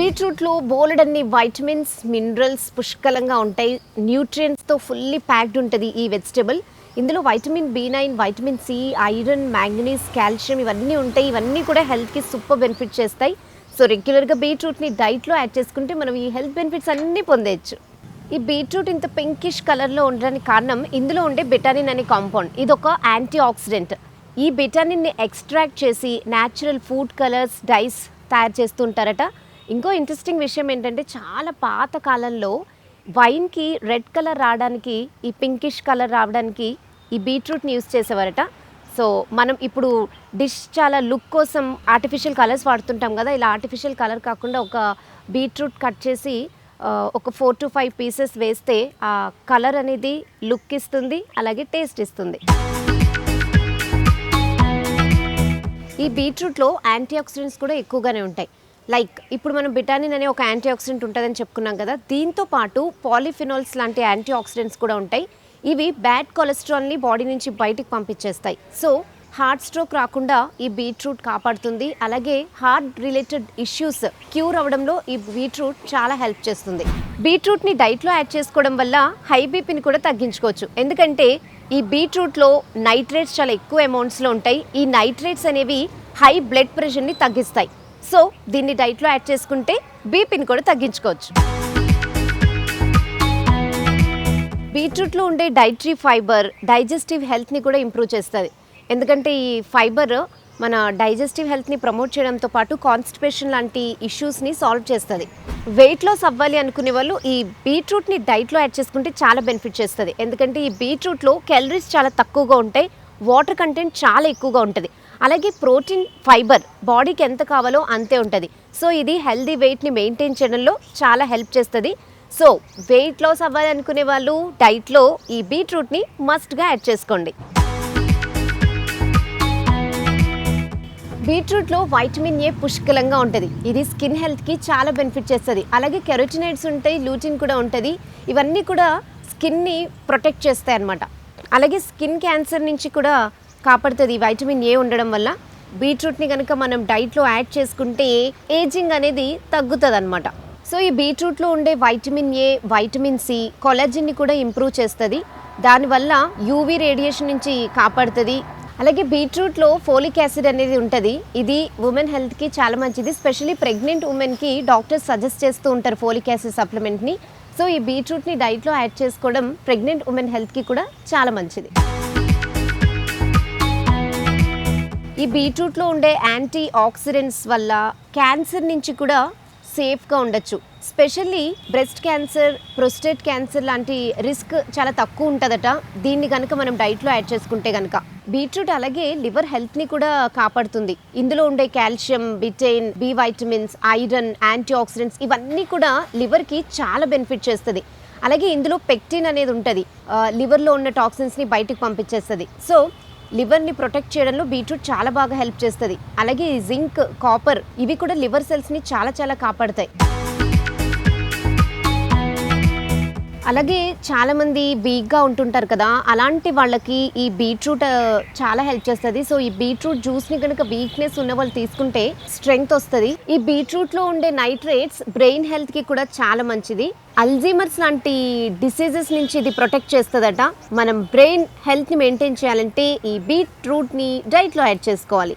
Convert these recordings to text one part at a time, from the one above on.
బీట్రూట్లో బోలెడన్ని vitamins, minerals పుష్కలంగా ఉంటాయి. న్యూట్రియంట్స్తో ఫుల్లీ ప్యాక్డ్ ఉంటుంది ఈ వెజిటబుల్. ఇందులో vitamin B9, vitamin C, iron, manganese, calcium ఇవన్నీ ఉంటాయి. ఇవన్నీ కూడా హెల్త్కి సూపర్ బెనిఫిట్ చేస్తాయి. సో రెగ్యులర్గా బీట్రూట్ని డైట్లో యాడ్ చేసుకుంటే మనం ఈ హెల్త్ బెనిఫిట్స్ అన్నీ పొందేయచ్చు. ఈ బీట్రూట్ ఇంత పింకిష్ కలర్లో ఉండడానికి కారణం ఇందులో ఉండే బెటానిన్ అనే కాంపౌండ్. ఇది ఒక యాంటీ ఆక్సిడెంట్. ఈ బెటానిన్ని ఎక్స్ట్రాక్ట్ చేసి న్యాచురల్ ఫుడ్ కలర్స్, డైస్ తయారు చేస్తుంటారట. ఇంకో ఇంట్రెస్టింగ్ విషయం ఏంటంటే చాలా పాత కాలంలో వైన్కి రెడ్ కలర్ రావడానికి, ఈ పింకిష్ కలర్ రావడానికి ఈ బీట్రూట్ని యూస్ చేసేవారట. సో మనం ఇప్పుడు డిష్ చాలా లుక్ కోసం ఆర్టిఫిషియల్ కలర్స్ వాడుతుంటాం కదా, ఇలా ఆర్టిఫిషియల్ కలర్ కాకుండా ఒక బీట్రూట్ కట్ చేసి ఒక 4 to 5 పీసెస్ వేస్తే ఆ కలర్ అనేది లుక్ ఇస్తుంది, అలాగే టేస్ట్ ఇస్తుంది. ఈ బీట్రూట్లో యాంటీ ఆక్సిడెంట్స్ కూడా ఎక్కువగానే ఉంటాయి. లైక్ ఇప్పుడు మనం బెటానిన్ అనే ఒక యాంటీ ఆక్సిడెంట్ ఉంటుందని చెప్పుకున్నాం కదా, దీంతో పాటు పాలిఫినాల్స్ లాంటి యాంటీ ఆక్సిడెంట్స్ కూడా ఉంటాయి. ఇవి బ్యాడ్ కొలెస్ట్రాల్ని బాడీ నుంచి బయటికి పంపించేస్తాయి. సో హార్ట్ స్ట్రోక్ రాకుండా ఈ బీట్రూట్ కాపాడుతుంది. అలాగే హార్ట్ రిలేటెడ్ ఇష్యూస్ క్యూర్ అవ్వడంలో ఈ బీట్రూట్ చాలా హెల్ప్ చేస్తుంది. బీట్రూట్ని డైట్లో యాడ్ చేసుకోవడం వల్ల హై బీపీని కూడా తగ్గించుకోవచ్చు. ఎందుకంటే ఈ బీట్రూట్లో నైట్రేట్స్ చాలా ఎక్కువ అమౌంట్స్లో ఉంటాయి. ఈ నైట్రేట్స్ అనేవి హై బ్లడ్ ప్రెషర్ని తగ్గిస్తాయి. సో దీన్ని డైట్లో యాడ్ చేసుకుంటే బీపీని కూడా తగ్గించుకోవచ్చు. బీట్రూట్లో ఉండే డైటరీ ఫైబర్ డైజెస్టివ్ హెల్త్ని కూడా ఇంప్రూవ్ చేస్తుంది. ఎందుకంటే ఈ ఫైబర్ మన డైజెస్టివ్ హెల్త్ని ప్రమోట్ చేయడంతో పాటు కాన్స్టిపేషన్ లాంటి ఇష్యూస్ని సాల్వ్ చేస్తుంది. వెయిట్ లాస్ అవ్వాలి అనుకునే వాళ్ళు ఈ బీట్రూట్ని డైట్లో యాడ్ చేసుకుంటే చాలా బెనిఫిట్ చేస్తుంది. ఎందుకంటే ఈ బీట్రూట్లో క్యాలరీస్ చాలా తక్కువగా ఉంటాయి, వాటర్ కంటెంట్ చాలా ఎక్కువగా ఉంటుంది. అలాగే ప్రోటీన్, ఫైబర్ బాడీకి ఎంత కావాలో అంతే ఉంటుంది. సో ఇది హెల్దీ వెయిట్ని మెయింటైన్ చేయడంలో చాలా హెల్ప్ చేస్తుంది. సో వెయిట్ లాస్ అవ్వాలి అనుకునే వాళ్ళు డైట్లో ఈ బీట్రూట్ని మస్ట్గా యాడ్ చేసుకోండి. బీట్రూట్లో వైటమిన్ ఏ పుష్కలంగా ఉంటుంది. ఇది స్కిన్ హెల్త్కి చాలా బెనిఫిట్ చేస్తుంది. అలాగే కెరోటినాయిడ్స్ ఉంటాయి, లూటిన్ కూడా ఉంటుంది. ఇవన్నీ కూడా స్కిన్ని ప్రొటెక్ట్ చేస్తాయి అన్నమాట. అలాగే స్కిన్ క్యాన్సర్ నుంచి కూడా కాపాడుతుంది వైటమిన్ ఏ ఉండడం వల్ల. బీట్రూట్ని కనుక మనం డైట్లో యాడ్ చేసుకుంటే ఏజింగ్ అనేది తగ్గుతుంది అన్నమాట. సో ఈ బీట్రూట్లో ఉండే వైటమిన్ ఏ, వైటమిన్ సి కొలాజిన్ని కూడా ఇంప్రూవ్ చేస్తుంది. దానివల్ల యూవీ రేడియేషన్ నుంచి కాపాడుతుంది. అలాగే బీట్రూట్లో ఫోలిక్ యాసిడ్ అనేది ఉంటుంది. ఇది ఉమెన్ హెల్త్కి చాలా మంచిది. స్పెషల్లీ ప్రెగ్నెంట్ ఉమెన్కి డాక్టర్స్ సజెస్ట్ చేస్తూ ఉంటారు ఫోలిక్ యాసిడ్ సప్లిమెంట్ని. సో ఈ బీట్రూట్ని డైట్లో యాడ్ చేసుకోవడం ప్రెగ్నెంట్ ఉమెన్ హెల్త్కి కూడా చాలా మంచిది. ఈ బీట్రూట్లో ఉండే యాంటీ ఆక్సిడెంట్స్ వల్ల క్యాన్సర్ నుంచి కూడా సేఫ్గా ఉండొచ్చు. Specially breast cancer, prostate cancer లాంటి రిస్క్ చాలా తక్కువ ఉంటుందట దీన్ని కనుక మనం డైట్లో యాడ్ చేసుకుంటే కనుక. బీట్రూట్ అలాగే లివర్ హెల్త్ని కూడా కాపాడుతుంది. ఇందులో ఉండే calcium, betaine, B vitamins, iron, antioxidants ఇవన్నీ కూడా లివర్కి చాలా బెనిఫిట్ చేస్తుంది. అలాగే ఇందులో పెక్టిన్ అనేది ఉంటుంది, లివర్లో ఉన్న టాక్సిన్స్ని బయటకు పంపించేస్తుంది. సో లివర్ని ప్రొటెక్ట్ చేయడంలో బీట్రూట్ చాలా బాగా హెల్ప్ చేస్తుంది. అలాగే జింక్, కాపర్ ఇవి కూడా లివర్ సెల్స్ని చాలా కాపాడుతాయి. అలాగే చాలామంది వీక్గా ఉంటుంటారు కదా, అలాంటి వాళ్ళకి ఈ బీట్రూట్ చాలా హెల్ప్ చేస్తుంది. సో ఈ బీట్రూట్ జ్యూస్ని కనుక వీక్నెస్ ఉన్న వాళ్ళు తీసుకుంటే స్ట్రెంగ్త్ వస్తుంది. ఈ బీట్రూట్లో ఉండే నైట్రేట్స్ బ్రెయిన్ హెల్త్కి కూడా చాలా మంచిది. అల్జీమర్స్ లాంటి డిసీజెస్ నుంచి ఇది ప్రొటెక్ట్ చేస్తుందట. మనం బ్రెయిన్ హెల్త్ని మెయింటైన్ చేయాలంటే ఈ బీట్రూట్ని డైట్లో యాడ్ చేసుకోవాలి.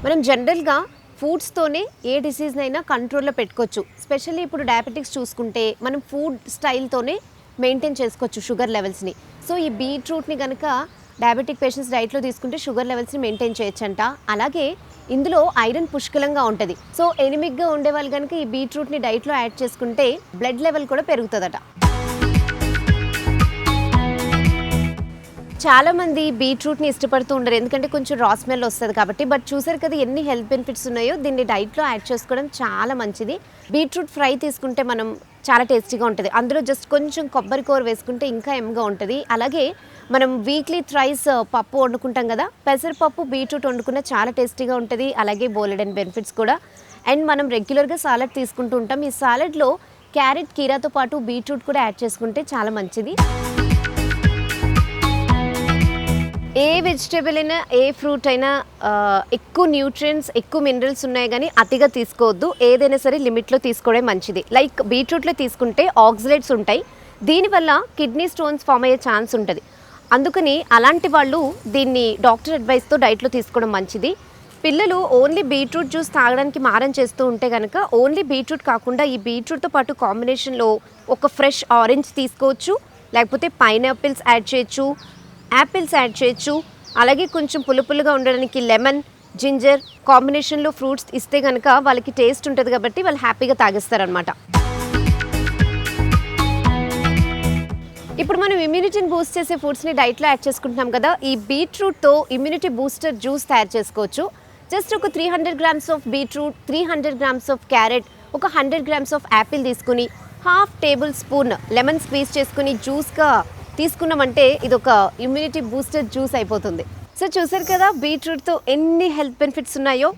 మనం జనరల్గా ఫుడ్స్తోనే ఏ డిసీజ్నైనా కంట్రోల్లో పెట్టుకోవచ్చు. స్పెషల్లీ ఇప్పుడు డయాబెటిక్స్ చూసుకుంటే మనం ఫుడ్ స్టైల్తోనే మెయింటైన్ చేసుకోవచ్చు షుగర్ లెవెల్స్ని. సో ఈ బీట్రూట్ని కనుక డయాబెటిక్ పేషెంట్స్ డైట్లో తీసుకుంటే షుగర్ లెవెల్స్ని మెయింటైన్ చేయొచ్చంట. అలాగే ఇందులో ఐరన్ పుష్కలంగా ఉంటుంది. సో ఎనిమిక్గా ఉండే వాళ్ళు కనుక ఈ బీట్రూట్ని డైట్లో యాడ్ చేసుకుంటే బ్లడ్ లెవెల్ కూడా పెరుగుతుందట. చాలామంది బీట్రూట్ని ఇష్టపడుతూ ఉండరు, ఎందుకంటే కొంచెం రా స్మెల్ వస్తుంది కాబట్టి. బట్ చూసారు కదా ఎన్ని హెల్త్ బెనిఫిట్స్ ఉన్నాయో. దీన్ని డైట్లో యాడ్ చేసుకోవడం చాలా మంచిది. బీట్రూట్ ఫ్రై తీసుకుంటే మనం చాలా టేస్టీగా ఉంటుంది. అందులో జస్ట్ కొంచెం కొబ్బరి కూర వేసుకుంటే ఇంకా ఎమ్గా ఉంటుంది. అలాగే మనం వీక్లీ థ్రైస్ పప్పు వండుకుంటాం కదా, పెసరపప్పు బీట్రూట్ వండుకున్న చాలా టేస్టీగా ఉంటుంది. అలాగే బోలెడన్ బెనిఫిట్స్ కూడా. అండ్ మనం రెగ్యులర్గా సాలడ్ తీసుకుంటూ ఉంటాం. ఈ సాలడ్లో క్యారెట్, కీరాతో పాటు బీట్రూట్ కూడా యాడ్ చేసుకుంటే చాలా మంచిది. ఏ వెజిటేబుల్ అయినా ఏ ఫ్రూట్ అయినా ఎక్కువ న్యూట్రియంట్స్ ఎక్కువ మినరల్స్ ఉన్నాయి కానీ అతిగా తీసుకోవద్దు. ఏదైనా సరే లిమిట్లో తీసుకోవడం మంచిది. లైక్ బీట్రూట్లో తీసుకుంటే ఆక్సలేట్స్ ఉంటాయి, దీనివల్ల కిడ్నీ స్టోన్స్ ఫామ్ అయ్యే ఛాన్స్ ఉంటుంది. అందుకని అలాంటి వాళ్ళు దీన్ని డాక్టర్ అడ్వైస్తో డైట్లో తీసుకోవడం మంచిది. పిల్లలు ఓన్లీ బీట్రూట్ జ్యూస్ తాగడానికి మారం చేస్తూ ఉంటే కనుక ఓన్లీ బీట్రూట్ కాకుండా ఈ బీట్రూట్తో పాటు కాంబినేషన్లో ఒక ఫ్రెష్ ఆరెంజ్ తీసుకోవచ్చు, లేకపోతే పైనాపిల్స్ యాడ్ చేయొచ్చు, యాపిల్స్ యాడ్ చేయొచ్చు. అలాగే కొంచెం పులుపులుగా ఉండడానికి లెమన్, జింజర్ కాంబినేషన్లో ఫ్రూట్స్ ఇస్తే కనుక వాళ్ళకి టేస్ట్ ఉంటుంది కాబట్టి వాళ్ళు హ్యాపీగా తాగేస్తారనమాట. ఇప్పుడు మనం ఇమ్యూనిటీని బూస్ట్ చేసే ఫుడ్స్ని డైట్లో యాడ్ చేసుకుంటున్నాం కదా, ఈ బీట్రూట్తో ఇమ్యూనిటీ బూస్టర్ జ్యూస్ తయారు చేసుకోవచ్చు. జస్ట్ ఒక 300 grams of beetroot, 300 grams of carrot, ఒక 100 గ్రామ్స్ ఆఫ్ యాపిల్ తీసుకుని half table spoon lemon squeeze చేసుకుని జ్యూస్గా తీసుకున్నామంటే ఇది ఒక ఇమ్యూనిటీ బూస్టర్ జ్యూస్ అయిపోతుంది. సో చూసారు కదా బీట్రూట్తో ఎన్ని హెల్త్ బెనిఫిట్స్ ఉన్నాయో.